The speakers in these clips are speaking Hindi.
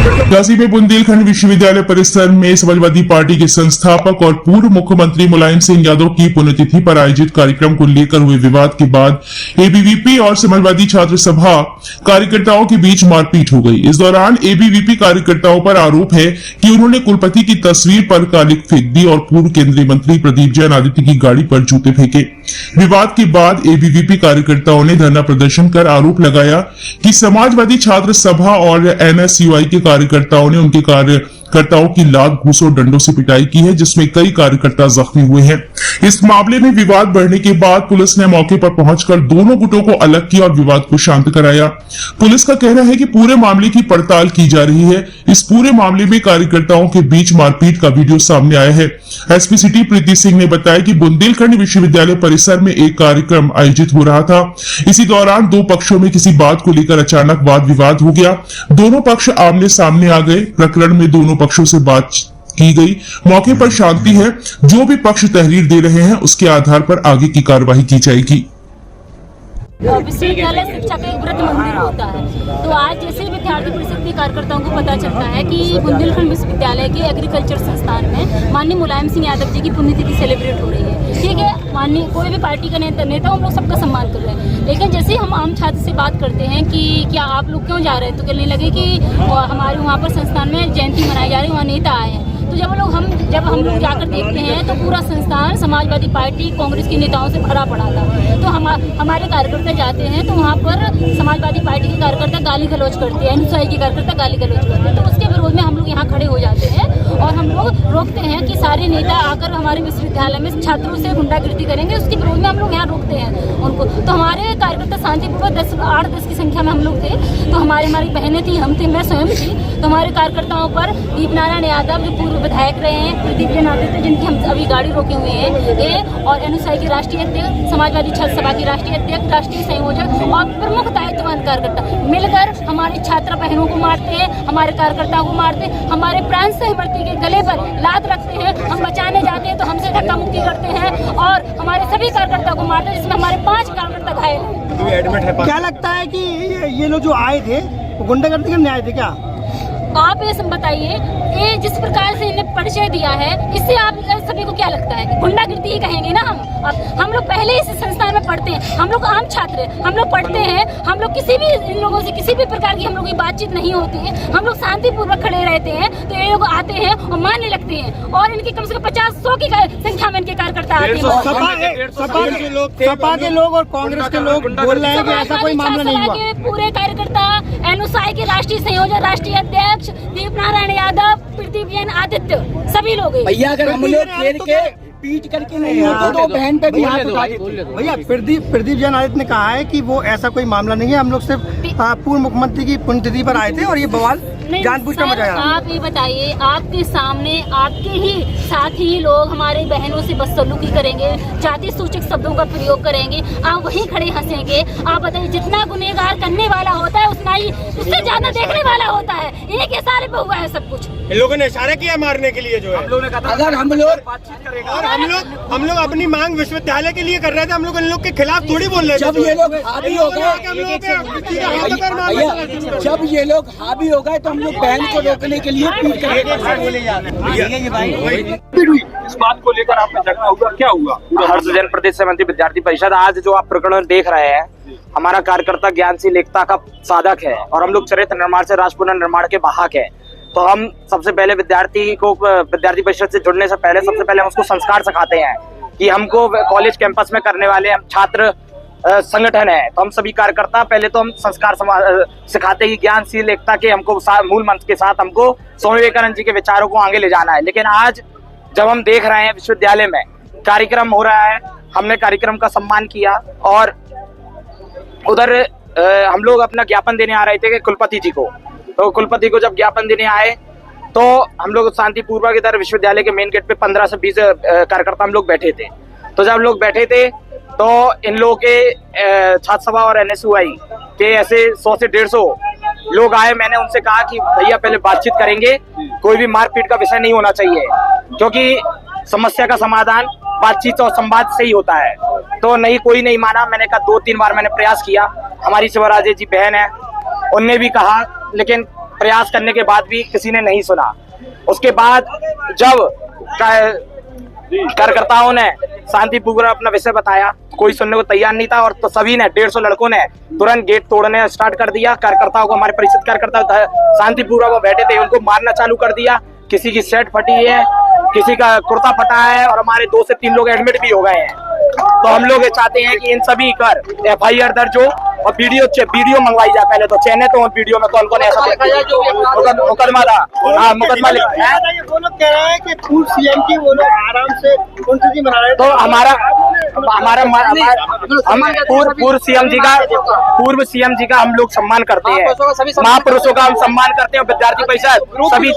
झांसी में बुंदेलखंड विश्वविद्यालय परिसर में समाजवादी पार्टी के संस्थापक और पूर्व मुख्यमंत्री मुलायम सिंह यादव की पुण्यतिथि पर आयोजित कार्यक्रम को लेकर हुए विवाद के बाद एबीवीपी और समाजवादी छात्र सभा कार्यकर्ताओं के बीच मारपीट हो गई। इस दौरान एबीवीपी कार्यकर्ताओं पर आरोप है कि उन्होंने कुलपति की तस्वीर पर कालिक फेंक दी और पूर्व केंद्रीय मंत्री प्रदीप जैन आदित्य की गाड़ी पर जूते फेंके। विवाद के बाद एबीवीपी कार्यकर्ताओं ने धरना प्रदर्शन कर आरोप लगाया कि समाजवादी छात्र सभा और एनएसयूआई के कार्यकर्ताओं ने उनके कार्यकर्ताओं की लात घूस और डंडों से पिटाई की है, जिसमें कई कार्यकर्ता जख्मी हुए हैं। इस मामले में विवाद बढ़ने के बाद पुलिस ने मौके पर पहुंचकर दोनों गुटों को अलग किया और विवाद को शांत कराया। पुलिस का कहना है कि पूरे मामले की पड़ताल की जा रही है। इस पूरे मामले में कार्यकर्ताओं के बीच मारपीट का वीडियो सामने आया है। एसपी सिटी प्रीति सिंह ने बताया कि बुंदेलखंड विश्वविद्यालय परिसर में एक कार्यक्रम आयोजित हो रहा था। इसी दौरान दो पक्षों में किसी बात को लेकर अचानक वाद विवाद हो गया। दोनों पक्ष आमने सामने आ गए। प्रकरण में दोनों पक्षों से बात की गई। मौके पर शांति है। जो भी पक्ष तहरीर दे रहे हैं उसके आधार पर आगे की कार्रवाई की जाएगी। विश्वविद्यालय शिक्षा का एक व्रत मंदिर होता है, तो आज जैसे विद्यार्थी परिषद के कार्यकर्ताओं को पता चलता है कि बुंदेलखंड विश्वविद्यालय के एग्रीकल्चर संस्थान में माननीय मुलायम सिंह यादव जी की पुण्यतिथि सेलिब्रेट हो रही है। ठीक है, माननीय कोई भी पार्टी का नेता हम लोग सबका सम्मान कर रहे हैं, लेकिन जैसे हम आम छात्र से बात करते हैं कि क्या आप लोग क्यों जा रहे हैं, तो कहने लगे कि हमारे वहाँ पर संस्थान में जयंती मनाई जा रही है, वहाँ नेता आए हैं। तो जब हम लोग जाकर देखते हैं तो पूरा संस्थान समाजवादी पार्टी कांग्रेस के नेताओं से भरा पड़ा था। तो हमारे कार्यकर्ता जाते हैं तो वहाँ पर समाजवादी पार्टी के कार्यकर्ता गाली गलौज करते हैं, एनएसयूआई के कार्यकर्ता गाली गलौज करते हैं। तो उसके विरोध में हम लोग यहाँ खड़े हो जाते हैं और हम लोग रोकते हैं कि सारे नेता आकर हमारे विश्वविद्यालय में छात्रों से गुंडागिर्दी करेंगे। उसके विरोध में हम लोग यहाँ रोकते हैं उनको। तो हमारे कार्यकर्ता शांतिपूर्वक 8-10 की संख्या में हम लोग थे। तो हमारी बहनें थी, हम थे, मैं स्वयं थी। तो हमारे कार्यकर्ताओं पर दीप नारायण यादव जो पूर्व विधायक रहे हैं, प्रदीप जैन आदित्य जिनकी हम अभी गाड़ी रोके हुए हैं, ये और एनएसयूआई के राष्ट्रीय अध्यक्ष, समाजवादी छात्र सभा के राष्ट्रीय अध्यक्ष, राष्ट्रीय संयोजक और प्रमुख दायित्ववान कार्यकर्ता मिलकर हमारी छात्र बहनों को मारते हैं, हमारे कार्यकर्ताओं को मारते हैं, हमारे प्राण सहवर्ती के गले पर लात रखते हैं। हम बचाने जाते हैं तो हमसे धक्का मुक्की करते हैं और हमारे सभी कार्यकर्ता को मारते हैं, जिसमें हमारे 5 कार्यकर्ता घायल हैं। क्या लगता है कि ये लोग जो आए थे वो गुंडागर्दी करने आए थे क्या? आप ये सब बताइए, ये जिस प्रकार से इन्हें परिचय दिया है, इससे आप सभी को क्या लगता है कि गुंडागिर्दी ही कहेंगे ना? हम लोग पहले इस संस्थान में पढ़ते हैं, हम लोग आम छात्र हैं, हम लोग पढ़ते हैं, हम लोग किसी भी इन लोगों से किसी भी प्रकार की हम लोग की बातचीत नहीं होती है। हम लोग शांतिपूर्वक खड़े रहते हैं, तो ये लोग आते हैं और मारने लगते हैं और इनकी कम से कम 50-100 की संख्या में इनके कार्यकर्ता आते हैं। सपा के लोग और कांग्रेस के लोग बोल रहे हैं कि ऐसा कोई मामला नहीं हुआ। पूरे कार्यकर्ता, एनएसयूआई के राष्ट्रीय संयोजक, राष्ट्रीय अध्यक्ष दीप नारायण यादव, प्रदीप जैन आदित्य, सभी लोग। भैया अगर हम लोग खेल के पीट करके नहीं होते तो बहन पे भी हाथ उठा देते। भैया प्रदीप जैन आदित्य ने कहा है कि वो ऐसा कोई मामला नहीं है, हम लोग सिर्फ पूर्व मुख्यमंत्री की पुण्यतिथि पर आए थे और ये बवाल जानबूझ कर मचाया। आप ये बताइए, आपके सामने आपके ही साथी लोग हमारे बहनों से बदसलूकी करेंगे, जाति सूचक शब्दों का प्रयोग करेंगे, आप वहीं खड़े हंसेंगे। आप बताइए, जितना गुनहगार करने वाला होता है उतना ही उससे ज्यादा देखने वाला होता है। इन्हीं के इशारे पे हुआ है सब कुछ। इन लोगों ने इशारा किया मारने के लिए, जो है अगर हम लोग बातचीत करेगा और हम लोग अपनी मांग विश्वविद्यालय के लिए कर रहे थे। हम लोग इन लोग के खिलाफ थोड़ी बोल रहे थे। जब ये लोग हावी हो गए तो हम लोग बहन को रोकने के लिए पीट करेंगे। इस बात को लेकर आपका झगड़ा हुआ, क्या हुआ? हर्ष जैन प्रदेश समिति विद्यार्थी परिषद। आज जो आप प्रकरण देख रहे हैं, हमारा कार्यकर्ता ज्ञानशील एकता का साधक है और हम लोग चरित्र निर्माण से राष्ट्र पुनर्निर्माण के वाहक है। तो हम सबसे पहले विद्यार्थी परिषद से जुड़ने से पहले सबसे पहले हम उसको संस्कार सिखाते हैं कि हमको कॉलेज कैंपस में करने वाले हम छात्र संगठन है, तो हम सभी कार्यकर्ता पहले तो हम संस्कार सिखाते ही ज्ञानशील एकता के हमको मूल मंत्र के साथ हमको स्वामी विवेकानंद जी के विचारों को आगे ले जाना है। लेकिन आज जब हम देख रहे हैं विश्वविद्यालय में कार्यक्रम हो रहा है, हमने कार्यक्रम का सम्मान किया और उधर हम लोग अपना ज्ञापन देने आ रहे थे कुलपति जी को। तो कुलपति को जब ज्ञापन देने आए तो हम लोग शांतिपूर्वक इधर विश्वविद्यालय के मेन गेट पे 15 से 20 कार्यकर्ता हम लोग बैठे थे। तो जब लोग बैठे थे तो इन लोगों के छात्र सभा और एनएसयूआई के ऐसे 100 से 150 लोग आए। मैंने उनसे कहा कि भैया पहले बातचीत करेंगे, कोई भी मारपीट का विषय नहीं होना चाहिए, क्योंकि समस्या का समाधान बातचीत और संवाद से ही होता है। तो कोई नहीं माना। मैंने कहा 2-3 बार मैंने प्रयास किया। हमारी शिवराजे जी बहन है, उनने भी कहा, लेकिन प्रयास करने के बाद भी किसी ने नहीं सुना। उसके बाद जब कार्यकर्ताओं ने शांतिपूर्वक अपना विषय बताया, कोई सुनने को तैयार नहीं था और तो सभी ने 150 लड़कों ने तुरंत गेट तोड़ने स्टार्ट कर दिया। कार्यकर्ताओं को, हमारे परिषद कार्यकर्ता शांतिपूर्वक वो बैठे थे, उनको मारना चालू कर दिया। किसी की शर्ट फटी है, किसी का कुर्ता फटा है और हमारे 2 से 3 लोग एडमिट भी हो गए हैं। तो हम लोग ये चाहते हैं कि इन सभी पर FIR दर्ज हो और वीडियो मंगवाई जाए। पहले तो चैनल तो वीडियो में कौन कौन ऐसा मुकदमा था, हाँ मुकदमा लिखा है। वो लोग कह रहे हैं कि पूर्व CM की वो लोग आराम से पुण्यतिथि मना रहे हैं। तो हम पूर्व CM जी का हम लोग सम्मान करते हैं, महापुरुषों का हम सम्मान करते हैं। विद्यार्थी परिषद सभी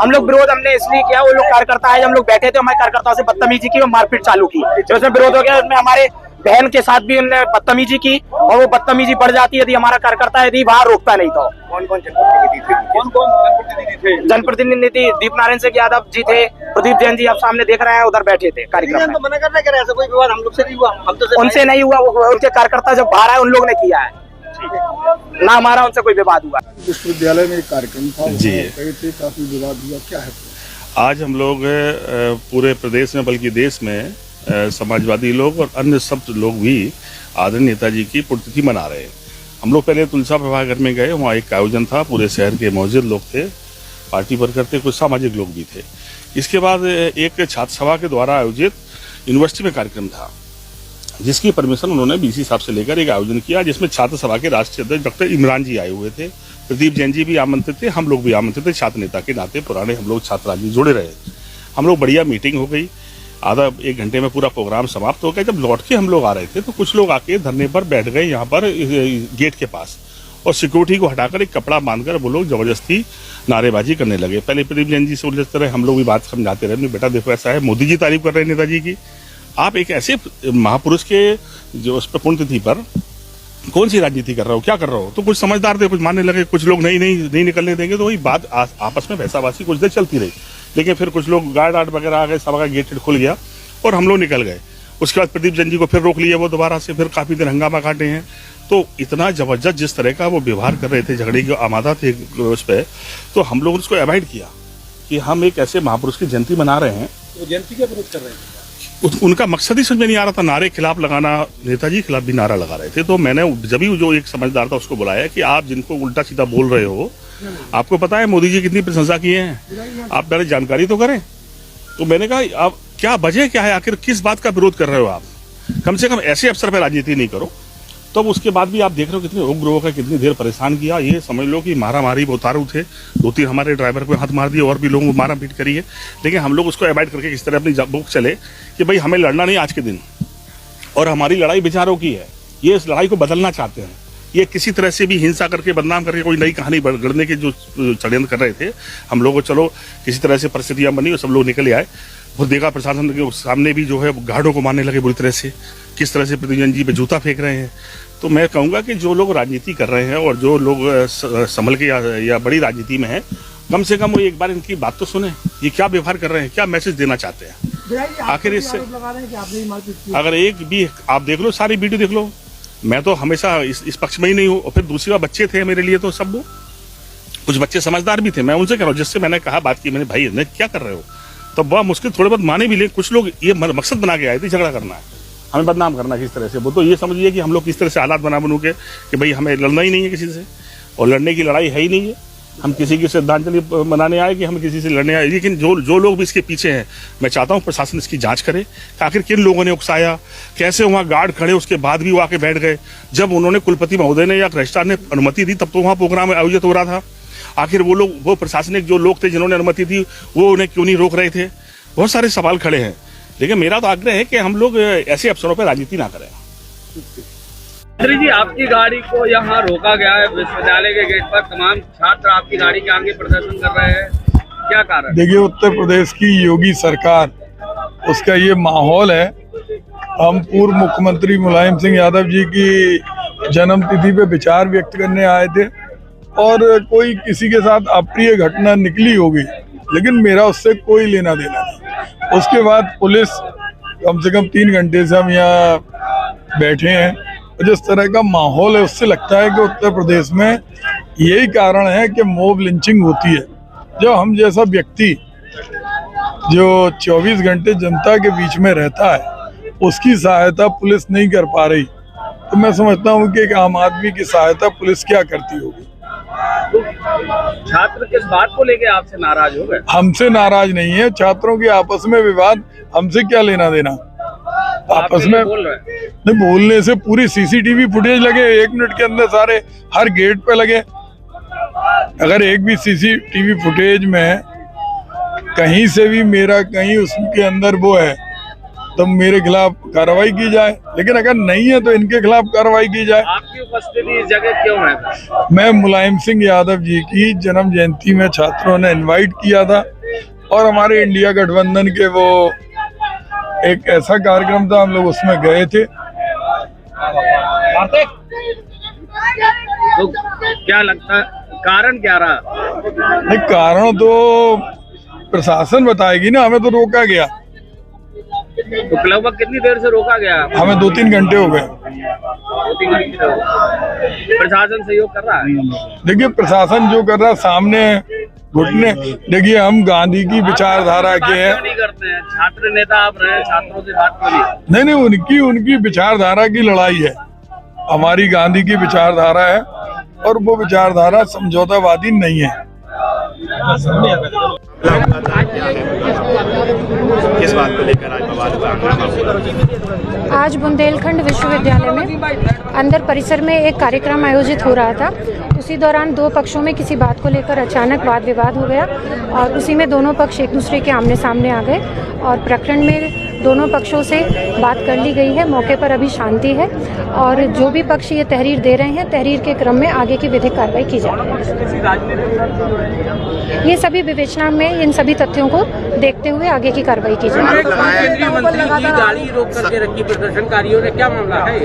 हम लोग विरोध हमने इसलिए किया, वो लोग कार्यकर्ता है, जब हम लोग बैठे थे हमारे कार्यकर्ताओं से बदतमीजी की और मारपीट चालू की, उसमें विरोध हो गया। उसमें हमारे बहन के साथ भी उन्होंने बदतमीजी की और वो बदतमीजी बढ़ जाती है यदि हमारा कार्यकर्ता यदि वहां रोकता नहीं तो। कौन जनप्रतिनिधि? दीप नारायण सिंह यादव जी थे, प्रदीप जैन जी आप सामने देख रहे हैं, उधर बैठे थे कार्यक्रम में। तो मना कर रहे हैं, ऐसा कोई विवाद हम लोग से नहीं हुआ, हम तो उनसे नहीं हुआ, उनके कार्यकर्ता जब बाहर आए उन लोग ने किया है, ना हमारा उनसे कोई विवाद हुआ। विश्वविद्यालय में एक कार्यक्रम था जी, काफी विवाद हुआ, क्या है? आज हम लोग पूरे प्रदेश में बल्कि देश में समाजवादी लोग और अन्य सब लोग भी आदरणीय नेताजी की पुण्यतिथि मना रहे हैं। हम लोग पहले तुलसा प्रभागर में गए, वहाँ एक आयोजन था, पूरे शहर के मौजूद लोग थे, पार्टी वर्कर थे, कुछ सामाजिक लोग भी थे। इसके बाद एक छात्र सभा के द्वारा आयोजित यूनिवर्सिटी में कार्यक्रम था, जिसकी परमिशन उन्होंने BC साहब से लेकर एक आयोजन किया, जिसमें छात्र सभा के राष्ट्रीय अध्यक्ष डॉक्टर इमरान जी आए हुए थे, प्रदीप जैन जी भी आमंत्रित थे, हम लोग भी आमंत्रित थे। छात्र नेता के नाते पुराने हम लोग छात्र राजनीति जुड़े रहे। हम लोग बढ़िया मीटिंग हो गई, आधा 1 घंटे में पूरा प्रोग्राम समाप्त हो गया। जब लौट के हम लोग आ रहे थे तो कुछ लोग आके धरने पर बैठ गए यहाँ पर गेट के पास, और सिक्योरिटी को हटाकर एक कपड़ा बांधकर वो लोग जबरदस्ती नारेबाजी करने लगे। पहले प्रदीप जैन जी से उलझते रहे, हम लोग भी बात समझाते रहे, बेटा देखो ऐसा है, मोदी जी तारीफ कर रहे हैं नेताजी की, आप एक ऐसे महापुरुष के जो उस पर पुण्यतिथि पर कौन सी राजनीति कर रहे हो, क्या कर रहे हो? तो कुछ समझदार थे, कुछ मानने लगे, कुछ लोग नहीं निकलने देंगे। तो वही बात आपस में वैसावासी कुछ देर चलती रही, लेकिन फिर कुछ लोग गार्ड वगैरह आ गए, सभा का गेट खुल गया और हम लोग निकल गए। उसके बाद प्रदीप जैन जी को फिर रोक लिया, वो दोबारा से फिर काफी देर हंगामा काटे हैं। तो इतना जबरदस्त जिस तरह का वो व्यवहार कर रहे थे, झगड़े की आमादा थे उस पर, तो हम लोग उसको अवॉइड किया कि हम एक ऐसे महापुरुष की जयंती मना रहे हैं। तो जयंती का विरोध कर रहे हैं? उनका मकसद ही समझ में नहीं आ रहा था, नारे खिलाफ लगाना, नेताजी के खिलाफ भी नारा लगा रहे थे। तो मैंने जब भी जो एक समझदार था उसको बुलाया कि आप जिनको उल्टा सीधा बोल रहे हो, आपको पता है मोदी जी कितनी प्रशंसा किए हैं, आप पहले जानकारी तो करें। तो मैंने कहा आप क्या वजह क्या है, आखिर किस बात का विरोध कर रहे हो आप? कम से कम ऐसे अवसर पर राजनीति नहीं करो। तो उसके बाद भी आप देख रहे हो कितने उग्र होकर कितनी देर परेशान किया। ये समझ लो कि मारा मारी उतारू थे, 2-3 हमारे ड्राइवर को हाथ मार दिए और भी लोगों को मारा पीट करी है। लेकिन हम लोग उसको अवॉइड करके इस तरह अपनी बुक चले कि भाई हमें लड़ना नहीं आज के दिन, और हमारी लड़ाई विचारों की है, ये इस लड़ाई को बदलना चाहते हैं। ये किसी तरह से भी हिंसा करके बदनाम करके कोई नई कहानी गढ़ने के जो षड्यंत्र कर रहे थे, हम लोग को चलो किसी तरह से परिस्थितियां बनी और सब लोग निकल आए। फिर देखा प्रशासन के सामने भी जो है गार्डों को मारने लगे बुरी तरह से, किस तरह से प्रदीप जैन जी पे जूता फेंक रहे हैं। तो मैं कहूँगा कि जो लोग राजनीति कर रहे हैं और जो लोग संभल के या बड़ी राजनीति में हैं, कम से कम वो एक बार इनकी बात तो सुने, ये क्या व्यवहार कर रहे हैं, क्या मैसेज देना चाहते हैं आखिर इससे। अगर एक भी आप देख लो, सारी वीडियो देख लो, मैं तो हमेशा इस पक्ष में ही नहीं हूँ। और फिर दूसरी बात, बच्चे थे मेरे लिए तो सब, वो कुछ बच्चे समझदार भी थे, मैं उनसे कह रहा हूँ, जिससे मैंने कहा बात की, मैंने भाई ने क्या कर रहे हो, तो बहुत मुश्किल थोड़े बहुत माने भी ले। कुछ लोग ये मकसद बना के आए थे झगड़ा करना है, हमें बदनाम करना किस तरह से। वो तो ये समझिए कि हम लोग किस तरह से हालात बना बनू के कि भाई हमें लड़ना ही नहीं है किसी से, और लड़ने की लड़ाई है ही नहीं है। हम किसी की श्रद्धांजलि मनाने आए कि हम किसी से लड़ने आए। लेकिन जो लोग भी इसके पीछे हैं, मैं चाहता हूँ प्रशासन इसकी जांच करे, आखिर किन लोगों ने उकसाया, कैसे वहाँ गार्ड खड़े उसके बाद भी वो आके बैठ गए। जब उन्होंने कुलपति महोदय ने या रजिस्ट्रार ने अनुमति दी तब तो वहाँ प्रोग्राम आयोजित हो रहा था। आखिर वो लोग, वो प्रशासनिक जो लोग थे जिन्होंने अनुमति दी, वो उन्हें क्यों नहीं रोक रहे थे? बहुत सारे सवाल खड़े हैं। लेकिन मेरा तो आग्रह है कि हम लोग ऐसे अवसरों पर राजनीति ना करें। मंत्री जी, आपकी गाड़ी को यहाँ रोका गया है विश्वविद्यालय के गेट पर, तमाम छात्र आपकी गाड़ी के आगे प्रदर्शन कर रहे हैं, क्या कारण? देखिए, उत्तर प्रदेश की योगी सरकार, उसका ये माहौल है। हम पूर्व मुख्यमंत्री मुलायम सिंह यादव जी की जन्मतिथि पे विचार व्यक्त करने आए थे, और कोई किसी के साथ अप्रिय घटना निकली होगी, लेकिन मेरा उससे कोई लेना देना नहीं। उसके बाद पुलिस, कम से कम 3 घंटे से हम यहाँ बैठे हैं, और जिस तरह का माहौल है उससे लगता है कि उत्तर प्रदेश में यही कारण है कि मॉब लिंचिंग होती है। जो हम जैसा व्यक्ति जो 24 घंटे जनता के बीच में रहता है उसकी सहायता पुलिस नहीं कर पा रही, तो मैं समझता हूँ कि एक आम आदमी की सहायता पुलिस क्या करती होगी। तो छात्र किस बात को लेके आपसे नाराज हो गए? हमसे नाराज नहीं है, छात्रों के आपस में विवाद हमसे क्या लेना देना। आपस में बोल रहे हैं। नहीं, बोलने से पूरी सीसीटीवी फुटेज लगे 1 मिनट के अंदर, सारे हर गेट पे लगे। अगर एक भी सीसीटीवी फुटेज में कहीं से भी मेरा कहीं उसके अंदर वो है तो मेरे खिलाफ कार्रवाई की जाए, लेकिन अगर नहीं है तो इनके खिलाफ कार्रवाई की जाए। आपकी उपस्थिति इस जगह क्यों है? मैं मुलायम सिंह यादव जी की जन्म जयंती में छात्रों ने इनवाइट किया था और हमारे इंडिया गठबंधन के वो एक ऐसा कार्यक्रम था, हम लोग उसमें गए थे। तो क्या लगता है कारण क्या रहा? नहीं, कारण तो प्रशासन बताएगी ना, हमें तो रोका गया। तो लगभग कितनी देर से रोका गया? हमें 2-3 घंटे हो गए। 2-3 घंटे हो गए। प्रशासन सहयोग कर रहा है? देखिए, प्रशासन जो कर रहा है सामने घुटने, देखिए हम गांधी की विचारधारा के हैं। नहीं करते हैं, छात्र नेता आप रहे, छात्रों से बात करिए। नहीं, उनकी विचारधारा की लड़ाई है, हमारी गांधी की विचारधारा है और वो विचारधारा समझौतावादी नहीं है। किस बात को लेकर आज बवाल हुआ? आज बुंदेलखंड विश्वविद्यालय में अंदर परिसर में एक कार्यक्रम आयोजित हो रहा था। उसी दौरान 2 पक्षों में किसी बात को लेकर अचानक वाद विवाद हो गया और उसी में दोनों पक्ष एक दूसरे के आमने सामने आ गए और प्रकरण में दोनों पक्षों से बात कर ली गई है। मौके पर अभी शांति है और जो भी पक्ष ये तहरीर दे रहे हैं, तहरीर के क्रम में आगे की विधिक कार्रवाई की जा रही है। ये सभी विवेचना में इन सभी तथ्यों को देखते हुए आगे की कार्रवाई की जाएगी। केंद्रीय मंत्री की गाड़ी रोक करके रखी प्रदर्शनकारियों ने, क्या मामला है?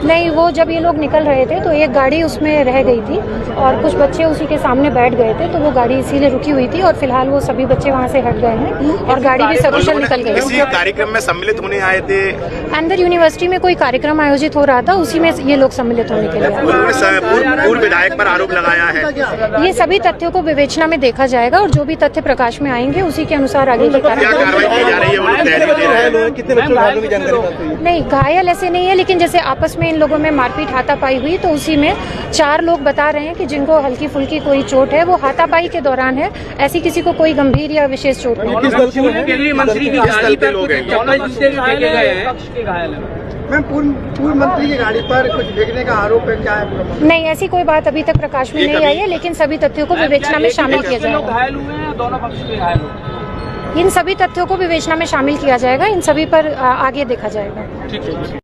नहीं, वो जब ये लोग निकल रहे थे तो एक गाड़ी उसमें रह गई थी और कुछ बच्चे उसी के सामने बैठ गए थे, तो वो गाड़ी इसीलिए रुकी हुई थी और फिलहाल वो सभी बच्चे वहाँ से हट गए हैं और गाड़ी भी सकुशल निकल गई। किसी कार्यक्रम में सम्मिलित होने आए थे? अंदर यूनिवर्सिटी में कोई कार्यक्रम आयोजित हो रहा था, उसी में ये लोग सम्मिलित होने के लिए आए। पूर्व विधायक पर आरोप लगाया है। ये सभी तथ्यों को विवेचना में देखा जाएगा और जो भी तथ्य प्रकाश में आएंगे उसी के अनुसार आगे की कार्रवाई की जा रही है। नहीं, घायल ऐसे नहीं है, लेकिन जैसे आपस में इन लोगों में मारपीट हाथापाई हुई तो उसी में 4 लोग बता रहे हैं कि जिनको हल्की फुल्की कोई चोट है वो हाथापाई के दौरान है, ऐसी किसी को कोई गंभीर या विशेष चोट नहीं। केंद्रीय मंत्री की गाड़ी पर चप्पल जूते भी फेंके गए हैं। मैम, पूर्व मंत्री की गाड़ी पर कुछ फेंकने का आरोप है, क्या है? नहीं, ऐसी कोई बात अभी तक प्रकाश में नहीं आई है, लेकिन सभी तथ्यों को विवेचना में शामिल किया जाएगा। घायल हुए हैं, दोनों पक्ष के घायल हुए। इन सभी तथ्यों को विवेचना में शामिल किया जाएगा, इन सभी पर आगे देखा जाएगा।